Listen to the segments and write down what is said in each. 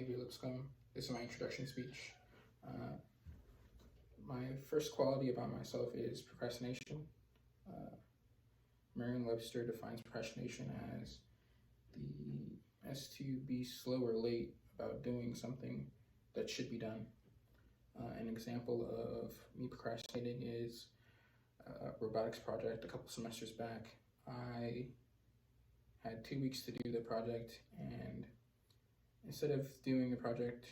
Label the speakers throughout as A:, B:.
A: Save Your Lipscomb. This is my introduction speech. My first quality about myself is procrastination. Merriam-Webster defines procrastination as to be slow or late about doing something that should be done. An example of me procrastinating is a robotics project a couple semesters back. I had 2 weeks to do the project, and instead of doing the project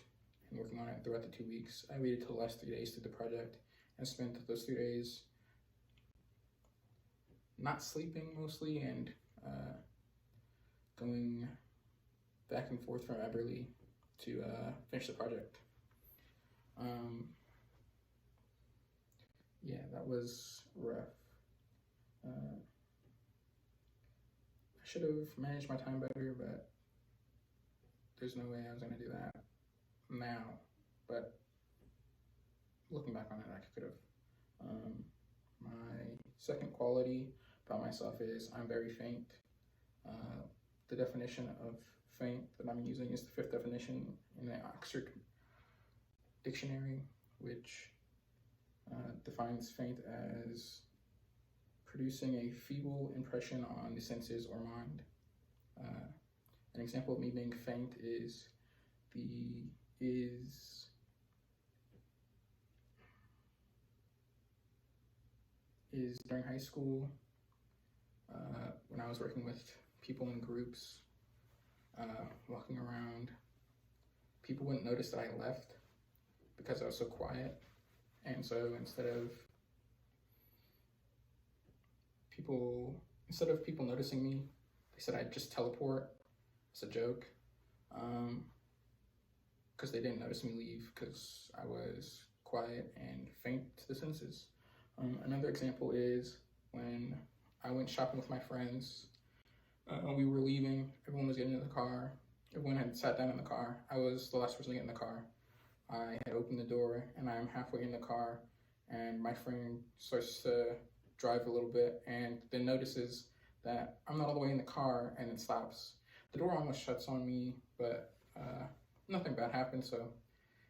A: and working on it throughout the 2 weeks, I waited till the last 3 days to do the project and spent those 3 days not sleeping mostly and going back and forth from Eberly to finish the project. Yeah, that was rough. I should have managed my time better, but there's no way I was going to do that now. But looking back on it, I could have. My second quality about myself is I'm very faint. The definition of faint that I'm using is the 5th definition in the Oxford Dictionary, which defines faint as producing a feeble impression on the senses or mind. An example of me being faint is during high school, when I was working with people in groups, walking around, people wouldn't notice that I left because I was so quiet. And so instead of people noticing me, they said I'd just teleport. It's a joke, because they didn't notice me leave because I was quiet and faint to the senses. Another example is when I went shopping with my friends. We were leaving, everyone was getting in the car, everyone had sat down in the car. I was the last person to get in the car. I had opened the door and I'm halfway in the car, and my friend starts to drive a little bit and then notices that I'm not all the way in the car and it stops. The door almost shuts on me, but nothing bad happened, so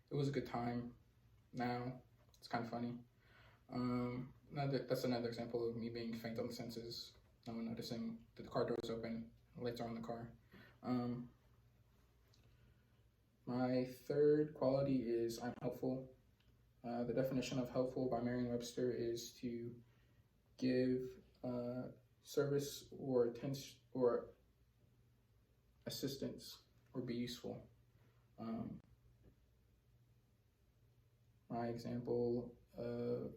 A: it was a good time. Now it's kind of funny. That's another example of me being faint on the senses. No one noticing that the car door is open, lights are on the car. My third quality is I'm helpful. The definition of helpful by Merriam-Webster is to give service or attention or assistance or be useful. My example of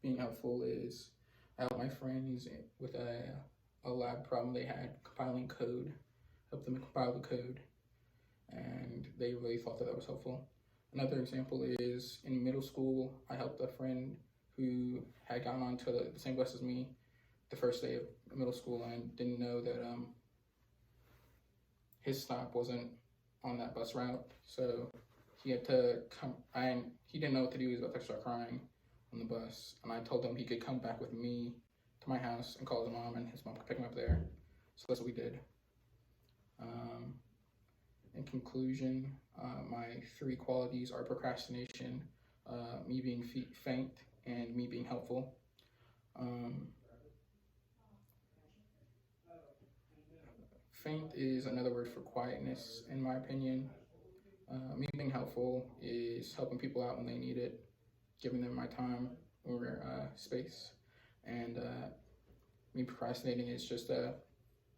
A: being helpful is I helped my friends with a lab problem they had, compiling code, helped them compile the code, and they really thought that was helpful. Another example is in middle school, I helped a friend who had gone on to the same bus as me the first day of middle school and didn't know that his stop wasn't on that bus route, so he had to come, and he didn't know what to do. He was about to start crying on the bus, and I told him he could come back with me to my house and call his mom, and his mom could pick him up there. So that's what we did. In conclusion, my 3 qualities are procrastination, me being faint, and me being helpful. Faint is another word for quietness, in my opinion. Me being helpful is helping people out when they need it, giving them my time or space. And me procrastinating is just a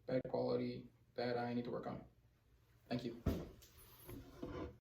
A: bad quality that I need to work on. Thank you.